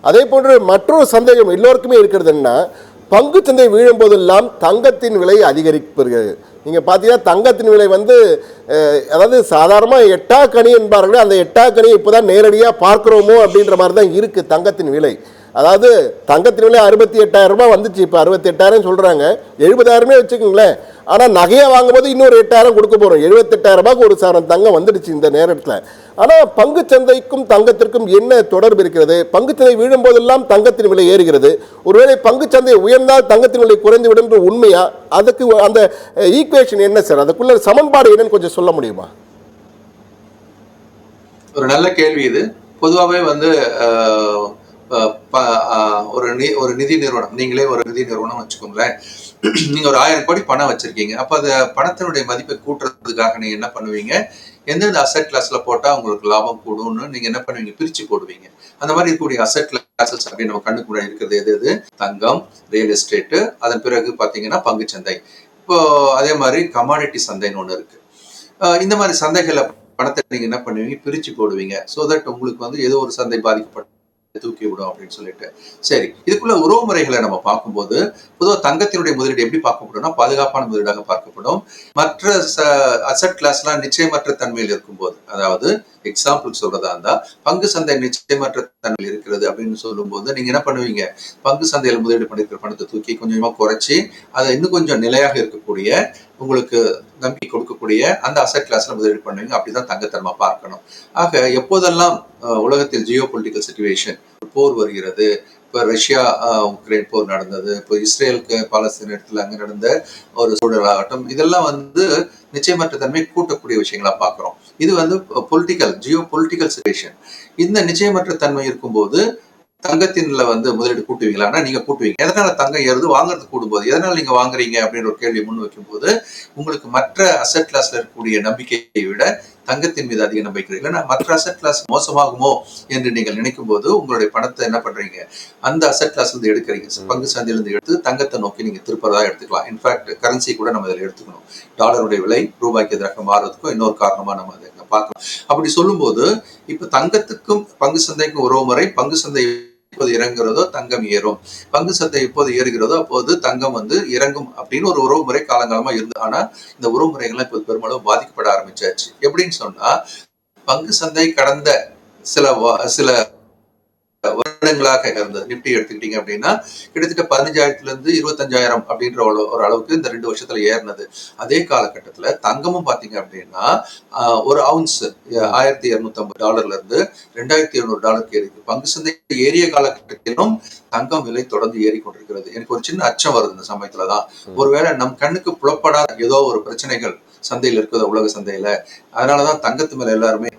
அதே போன்று மற்றொரு சந்தேகம் எல்லோருக்குமே இருக்கிறதுன்னா, பங்கு சந்தை வீழும் போதெல்லாம் தங்கத்தின் விலை அதிகரிக்கிறது. நீங்கள் பார்த்தீங்கன்னா தங்கத்தின் விலை வந்து அதாவது சாதாரணமாக எட்டாக்கனி என்பார்கள், அந்த எட்டாக்கனியை இப்போ தான் நேரடியாக பார்க்குறோமோ அப்படின்ற மாதிரி தான் இருக்குது தங்கத்தின் விலை. அதாவது தங்கத்தின் விலை 68,000 ரூபாய் வந்துச்சு, இப்போ 68,000 சொல்கிறாங்க, 70,000 வச்சுக்கோங்களேன். ஆனால் நகையை வாங்கும்போது இன்னொரு 8,000 கொடுக்க போகிறோம். 78,000 ரூபாய்க்கு ஒரு சவரன் தங்கம் வந்துடுச்சு இந்த நேரத்தில். ஆனால் பங்கு சந்தைக்கும் தங்கத்திற்கும் என்ன தொடர்பு இருக்கிறது? பங்கு சந்தை வீழும் போதெல்லாம் தங்கத்தின் விலை ஏறுகிறது. ஒருவேளை பங்கு சந்தை உயர்ந்தால் தங்கத்தின் விலை குறைந்து விடும் என்று உண்மையா? அதுக்கு அந்த ஈக்குவேஷன் என்ன சார்? அதுக்குள்ள சமன்பாடு என்னன்னு கொஞ்சம் சொல்ல முடியுமா? ஒரு நல்ல கேள்வி இது. பொதுவாகவே வந்து ஒரு நிதி நிறுவனம், நீங்களே ஒரு நிதி நிறுவனம் வச்சுக்கோங்களேன். நீங்க ஒரு 1000 கோடி பணம் வச்சிருக்கீங்க. அப்ப அந்த பணத்தினுடைய மதிப்பை கூட்டுறதுக்காக நீங்க என்ன பண்ணுவீங்க? எந்தெந்த அசெட் கிளாஸ்ல போட்டா உங்களுக்கு லாபம் கூடும்னு நீங்க என்ன பண்ணுவீங்க? பிரிச்சு போடுவீங்க. அந்த மாதிரி இருக்கக்கூடிய அசெட் கிளாஸஸ் அப்படின்னு நம்ம கண்ணுக்கு முன்னாடி இருக்கிறது எது? தங்கம், ரியல் எஸ்டேட், அதன் பிறகு பாத்தீங்கன்னா பங்குச்சந்தை. இப்போ அதே மாதிரி கமாடிட்டி சந்தைன்னு ஒண்ணு இருக்கு. இந்த மாதிரி சந்தைகளை பணத்தை நீங்க என்ன பண்ணுவீங்க? பிரிச்சு போடுவீங்க. சோ தட் உங்களுக்கு வந்து ஏதோ ஒரு சந்தை பாதிக்கப்பட்ட தூக்கி விடும் அப்படின்னு சொல்லிட்டு. சரி, இதுக்குள்ள உறவு முறைகளை நம்ம பார்க்கும்போது பொதுவாக தங்கத்தினுடைய முதலீடு எப்படி பார்க்கப்படும்னா பாதுகாப்பான முதலீடாக பார்க்கப்படும். மற்ற அசெட் கிளாஸ்லாம் நிச்சயமற்ற தன்மையில் இருக்கும்போது, அதாவது எக்ஸாம்பிள் சொல்றதா இருந்தா பங்கு சந்தை நிச்சயமற்ற தன்மையில் இருக்கிறது அப்படின்னு சொல்லும் போது நீங்க என்ன பண்ணுவீங்க? பங்கு சந்தையில முதலீடு பண்ணிருக்கிற பணத்தை தூக்கி கொஞ்சமா குறைச்சி அதை இன்னும் கொஞ்சம் நிலையாக இருக்கக்கூடிய, உங்களுக்கு நம்பி கொடுக்கக்கூடிய அந்த அசெட் கிளாஸ்ல முதலீடு பண்ணுவீங்க. அப்படிதான் தங்கத்தை நம்ம பார்க்கணும். ஆக எப்போதெல்லாம் உலகத்தில் ஜியோ பொலிட்டிக்கல் சிச்சுவேஷன், போர் வருகிறது, இப்ப ரஷ்யா உக்ரைன் போர் நடந்தது, இப்போ இஸ்ரேலுக்கு பாலஸ்தீன இடத்துல அங்க நடந்த ஒரு சூழலாகட்டும், இதெல்லாம் வந்து நிச்சயமற்ற தன்மை கூட்டக்கூடிய விஷயங்களா பார்க்கிறோம். இது வந்து ஜியோ பொலிட்டிக்கல் சிச்சுவேஷன். இந்த நிச்சயமற்ற தன்மை இருக்கும்போது தங்கத்தின்ல வந்து முதலீடு கூட்டுவீங்களா? நீங்க கூட்டுவீங்க. எதனால தங்கம் ஏறுது? வாங்குறது கூடும்போது எதனால நீங்க வாங்குறீங்க அப்படின்ற ஒரு கேள்வி முன் வைக்கும் போது உங்களுக்கு மற்ற அசெட் கிளாஸ்ல இருக்கக்கூடிய நம்பிக்கையை விட தங்கத்தின் மீது அதிக நம்பிக்கை, இல்லைன்னா மற்ற அசெட் கிளாஸ் மோசமாகுமோ என்று நீங்கள் நினைக்கும் போது உங்களுடைய பணத்தை என்ன பண்றீங்க? அந்த அசெட் கிளாஸ்ல இருந்து எடுக்கிறீங்க. பங்கு சந்தையில இருந்து எடுத்து தங்கத்தை நோக்கி நீங்க திருப்பறதா எடுத்துக்கலாம். இன்ஃபேக்ட் கரன்சி கூட நம்ம இதில் எடுத்துக்கணும். டாலருடைய விலை ரூபாய்க்கு எதிராக மாறுறதுக்கும் இன்னொரு காரணமா நம்ம அதை பார்க்கலாம். அப்படி சொல்லும் போது இப்ப தங்கத்துக்கும் பங்கு சந்தைக்கும் உறவு முறை, பங்கு சந்தை எப்போது இறங்குறதோ தங்கம் ஏறும், பங்கு சந்தை எப்போது ஏறுகிறதோ அப்போது தங்கம் வந்து இறங்கும் அப்படின்னு ஒரு உறவு முறை காலங்காலமா இருந்து. ஆனா இந்த உறவு முறைகள்லாம் இப்போது பெருமளவு பாதிக்கப்பட ஆரம்பிச்சாச்சு. எப்படின்னு சொன்னா, பங்கு சந்தை கடந்த சில வருடங்களாக இருந்தது. நிப்டி எடுத்துக்கிட்டீங்க அப்படின்னா கிட்டத்தட்ட 15,000 இருந்து 25,000 அப்படின்ற ஒரு அளவுக்கு இந்த 2 வருஷத்துல ஏறினது. அதே காலகட்டத்துல தங்கமும் பாத்தீங்க அப்படின்னா ஒரு அவுன்ஸ் $1,250 இருந்து $2,200 ஏறிது. பங்கு சந்தை ஏறிய காலகட்டத்திலும் தங்கம் விலை தொடர்ந்து ஏறிக்கொண்டிருக்கிறது. எனக்கு ஒரு சின்ன அச்சம் வருது இந்த சமயத்துலதான். ஒருவேளை நம் கண்ணுக்கு புலப்படாத ஏதோ ஒரு பிரச்சனைகள் சந்தையில் இருக்கிறது, உலக சந்தையில, அதனாலதான் தங்கத்து மேல எல்லாருமே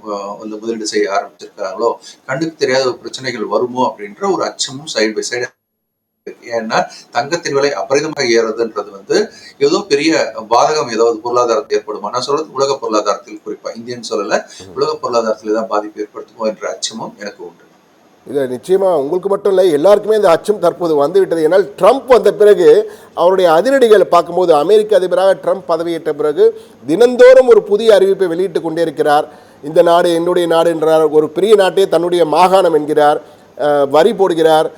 வந்து முதலீடு செய்ய ஆரம்பிச்சிருக்காங்களோ, கண்ணுக்கு தெரியாத ஒரு பிரச்சனைகள் வருமோ அப்படின்ற ஒரு அச்சமும் சைடு பை சைடு. ஏன்னா தங்கத்தின் விலை அபரிதமாக ஏறுறதுன்றது வந்து ஏதோ பெரிய பாதகம், ஏதாவது பொருளாதாரத்தை ஏற்படுமா? நான் சொல்றது உலக பொருளாதாரத்தில், குறிப்பா இந்தியன் சொல்லல, உலக பொருளாதாரத்தில் தான் பாதிப்பு ஏற்படுத்துமோ என்ற அச்சமும் எனக்கு உண்டு. இது நிச்சயமாக உங்களுக்கு மட்டும் இல்லை, எல்லாருக்குமே இந்த அச்சம் தற்போது வந்துவிட்டது. ஏன்னால் ட்ரம்ப் வந்த பிறகு அவருடைய அதிரடிகளை பார்க்கும்போது, அமெரிக்க அதிபராக ட்ரம்ப் பதவியேற்ற பிறகு தினந்தோறும் ஒரு புதிய அறிவிப்பை வெளியிட்டு கொண்டே இருக்கிறார். இந்த நாடு என்னுடைய நாடு என்றார், ஒரு பெரிய நாட்டே தன்னுடைய மாகாணம் என்கிறார், வரி போடுகிறார்,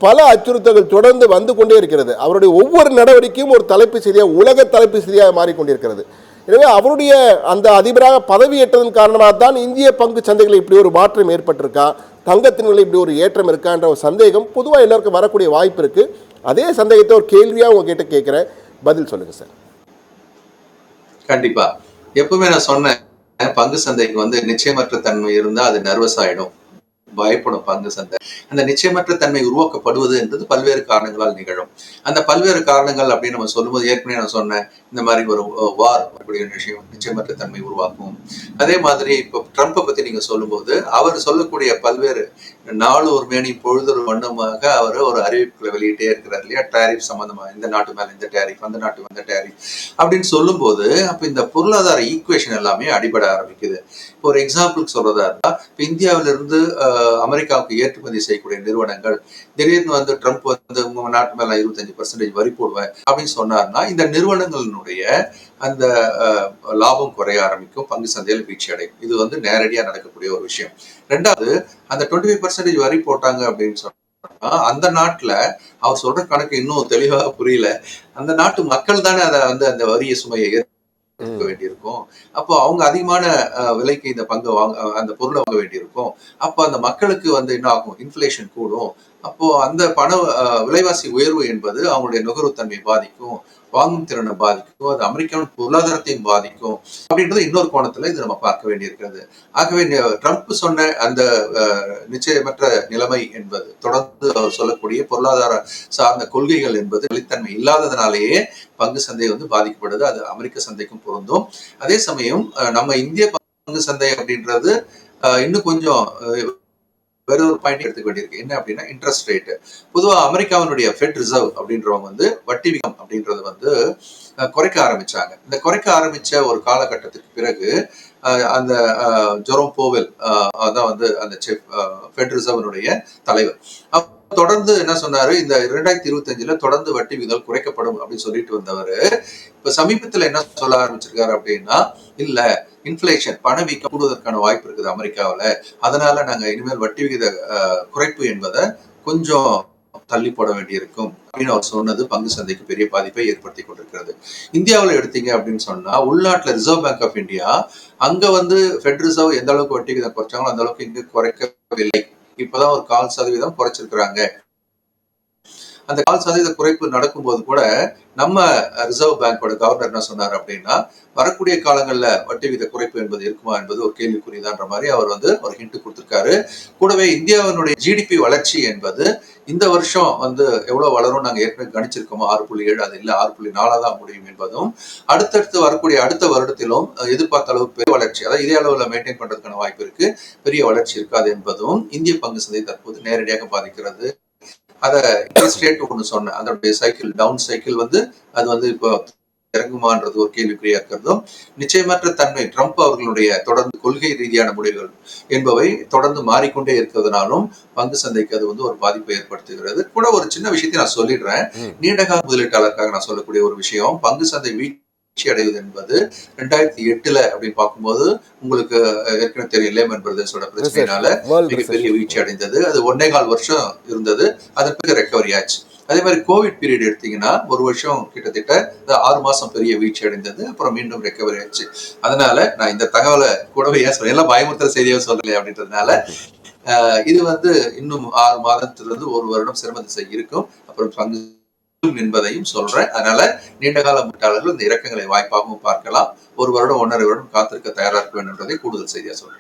பல அச்சுறுத்தல்கள் தொடர்ந்து வந்து கொண்டே இருக்கிறது. அவருடைய ஒவ்வொரு நடவடிக்கையும் ஒரு தலைப்பு செய்தியாக, உலக தலைப்பு செய்தியாக மாறிக்கொண்டிருக்கிறது. எனவே அவருடைய அந்த அதிபராக பதவியேற்றதன் காரணமாக தான் இந்திய பங்கு சந்தைகளில் இப்படி ஒரு மாற்றம் ஏற்பட்டிருக்கா, தங்கத்தின் விலை இப்படி ஒரு ஏற்றம் இருக்கான்ற ஒரு சந்தேகம் பொதுவாக எல்லாருக்கும் வரக்கூடிய வாய்ப்பு இருக்கு. அதே சந்தேகத்தை ஒரு கேள்வியாக உங்ககிட்ட கேட்கிறேன், பதில் சொல்லுங்க சார். கண்டிப்பா. எப்பவுமே நான் சொன்னேன், பங்கு சந்தைக்கு வந்து நிச்சயமற்ற தன்மை இருந்தா அது நர்வஸ் ஆயிடும், பயப்படும் பங்கு சந்தை. அந்த நிச்சயமற்ற தன்மை உருவாக்கப்படுவது என்பது பல்வேறு காரணங்களால் நிகழும். அந்த பல்வேறு காரணங்கள் அப்படின்னு நம்ம சொல்லும்போது, ஏற்கனவே நான் சொன்னேன், இந்த மாதிரி ஒரு வார் வரக்கூடிய விஷயம் நிச்சயமற்ற தன்மை உருவாக்கும். அதே மாதிரி இப்போ ட்ரம்ப்பை பத்தி நீங்க சொல்லும்போது, அவர் சொல்லக்கூடிய பல்வேறு நாலு ஒரு மேனி பொழுது ஒரு வண்ணமாக அவர் ஒரு அறிவிப்புகளை வெளியிட்டே இருக்கிறார் இல்லையா? டேரிஃப் சம்பந்தமா, இந்த நாட்டு மேல இந்த டேரிஃப், அந்த நாட்டு வந்த டேரிஃப் அப்படின்னு சொல்லும் போது அப்ப இந்த பொருளாதார ஈக்குவேஷன் எல்லாமே அடிபட ஆரம்பிக்குது. ஒரு எக்ஸாம்பிளுக்கு சொல்றதா இருந்தா, இப்ப இந்தியாவிலிருந்து அமெரிக்காவுக்கு ஏற்றுமதி செய்யக்கூடிய நிறுவனங்கள் திடீர்னு வந்து ட்ரம்ப் வந்து உங்க நாட்டு மேல 25% வரி போடுவேன் அப்படின்னு சொன்னார்னா, இந்த நிறுவனங்களினுடைய அந்த லாபம் குறைய ஆரம்பிக்கும், பங்கு சந்தையில் வீழ்ச்சி அடையும். இது வந்து நேரடியா நடக்கக்கூடிய ஒரு விஷயம். ரெண்டாவது, அந்த 25% வரி போட்டாங்க அப்படின்னு சொன்னா அந்த நாட்டுல அவர் சொல்ற கணக்கு இன்னும் தெளிவா புரியல. அந்த நாட்டு மக்கள் தானே அத வந்து அந்த வரிய சுமையை ஏற்க ம். வேண்டியிருக்கும். அப்போ அவங்க அதிகமான விலைக்கு இந்த பங்க வாங்க அந்த பொருள வாங்க வேண்டியிருக்கும். அப்போ அந்த மக்களுக்கு வந்து என்ன ஆகும்? இன்ஃப்ளேஷன் கூடும். அப்போ அந்த பண விலைவாசி உயர்வு என்பது அவங்களுடைய நுகர்வுத்தன்மையை பாதிக்கும். வாங்கும் திறனை பாதிக்கும். அது அமெரிக்காவின் பொருளாதாரத்தையும் பாதிக்கும். அப்படின்றது இன்னொரு கோணத்துல இது நம்ம பார்க்க வேண்டியிருக்கிறது. ஆகவே ட்ரம்ப் சொன்ன அந்த நிச்சயமற்ற நிலைமை என்பது தொடர்ந்து அவர் சொல்லக்கூடிய பொருளாதார சார்ந்த கொள்கைகள் என்பது நிலைத்தன்மை இல்லாததுனாலேயே பங்கு சந்தை வந்து பாதிக்கப்படுது. அது அமெரிக்க சந்தைக்கும் பொருந்தும். அதே சமயம் நம்ம இந்திய பங்கு சந்தை அப்படின்றது இன்னும் கொஞ்சம் வேற ஒரு பாயிண்ட் எடுத்துக்க வேண்டியிருக்கு. என்ன அப்படின்னா இன்ட்ரெஸ்ட் ரேட். பொதுவா அமெரிக்காவினுடைய ஃபெட் ரிசர்வ் அப்படின்றவங்க வந்து வட்டி விகிதம் அப்படின்றது வந்து குறைக்க ஆரம்பிச்சாங்க. இந்த குறைக்க ஆரம்பிச்ச ஒரு காலகட்டத்துக்கு பிறகு அந்த ஜெரோம் போவெல் அதான் வந்து அந்த ஃபெட் ரிசர்வனுடைய தலைவர். தொடர்ந்து என்ன சொன்னாரு, இந்த 2025ல தொடர்ந்து வட்டி விகிதம் குறைக்கப்படும் அப்படின்னு சொல்லிட்டு வந்தவர் இப்ப சமீபத்துல என்ன சொல்ல ஆரம்பிச்சிருக்காரு அப்படின்னா, இல்ல இன்ஃப்ளேஷன் பணவீக்கம் கூடுவதற்கான வாய்ப்பு இருக்குது அமெரிக்காவுல. அதனால நாங்க இனிமேல் வட்டி விகித குறைப்பு என்பதை கொஞ்சம் தள்ளி போட வேண்டியிருக்கும் அப்படின்னு அவர் சொன்னது பங்கு சந்தைக்கு பெரிய பாதிப்பை ஏற்படுத்தி கொண்டிருக்கிறது. இந்தியாவில் எடுத்தீங்க அப்படின்னு சொன்னா உள்நாட்டுல ரிசர்வ் பேங்க் ஆஃப் இந்தியா அங்க வந்து ஃபெட் ரிசர்வ் எந்த அளவுக்கு வட்டி விகிதம் குறைச்சாங்களோ அந்த அளவுக்கு இங்க குறைக்கவில்லை. இப்பதான் ஒரு 0.25% குறைச்சிருக்கிறாங்க. அந்த 0.25% குறைப்பு நடக்கும்போது கூட நம்ம ரிசர்வ் பேங்கோட கவர்னர் என்ன சொன்னார் அப்படின்னா, வரக்கூடிய காலங்கள்ல வட்டி விகித குறைப்பு என்பது இருக்குமா என்பது ஒரு கேள்விக்குறிதான்ற மாதிரி அவர் வந்து ஒரு ஹிண்ட் கொடுத்திருக்காரு. கூடவே இந்தியாவினுடைய ஜிடிபி வளர்ச்சி என்பது இந்த வருஷம் வந்து எவ்வளவு வளரும் நாங்க ஏற்கனவே கணிச்சிருக்கோமோ 6.7 அது இல்ல 6.4 தான் முடியும் என்பதும் அடுத்தடுத்து வரக்கூடிய அடுத்த வருடத்திலும் எதிர்பார்த்த அளவுக்கு பெரிய வளர்ச்சி அதாவது இதே அளவுல மெயின்டைன் பண்றதுக்கான வாய்ப்பு இருக்கு. பெரிய வளர்ச்சி இருக்காது என்பதும் இந்திய பங்கு சந்தை தற்போது நேரடியாக பாதிக்கிறது. அத இன்ட்ரெஸ்ட் ரேட் ஒண்ணு சொன்னேன். அதனுடைய சைக்கிள் டவுன் சைக்கிள் வந்து அது வந்து இப்போ இறங்குமான்றது ஒரு கேள்விக்குறியா இருக்கிறதும் நிச்சயமற்ற தன்மை ட்ரம்ப் அவர்களுடைய தொடர்ந்து கொள்கை ரீதியான முடிவுகள் என்பவை தொடர்ந்து மாறிக்கொண்டே இருக்கிறதுனாலும் பங்கு சந்தைக்கு அது வந்து ஒரு பாதிப்பை ஏற்படுத்துகிறது. கூட ஒரு சின்ன விஷயத்தை நான் சொல்லிடுறேன். ம். நீண்டகால முதலீட்டாளருக்காக நான் சொல்லக்கூடிய ஒரு விஷயம் பங்கு சந்தை வீழ்ச்சி அடைவது என்பது 2008 அப்படின்னு பார்க்கும்போது உங்களுக்கு ஏற்கனவே தெரியும் லேமன் பிரதர்ஸோட பிரச்சனையினால ரிசெஷன். வேர்ல்ட் மிகப்பெரிய ரிசெஷன். வீழ்ச்சி அடைந்தது. அது 1.25 வருஷம் இருந்தது. அதன் பிறகு ரெக்கவரி ஆச்சு. அதே மாதிரி கோவிட் பீரியட் எடுத்தீங்கன்னா ஒரு வருஷம் கிட்டத்தட்ட 6 மாசம் பெரிய வீழ்ச்சி அடைந்தது. அப்புறம் மீண்டும் ரெக்கவரி ஆச்சு. அதனால நான் இந்த தகவலை கூடவே ஏன் சொல்றேன் எல்லாம் பயமுறுத்தல் செய்தியாக சொல்லலை அப்படின்றதுனால இது வந்து இன்னும் 6 மாதத்திலிருந்து ஒரு வருடம் சிரம திசை இருக்கும். அப்புறம் பங்கு என்பதையும் சொல்றேன். அதனால நீண்ட கால முதலீட்டாளர்கள் இந்த இறக்கங்களை வாய்ப்பாகவும் பார்க்கலாம். ஒரு வருடம் 1.5 வருடம் காத்திருக்க தயாரா இருக்க வேண்டும் என்பதை கூடுதல் செய்தியா சொல்றேன்.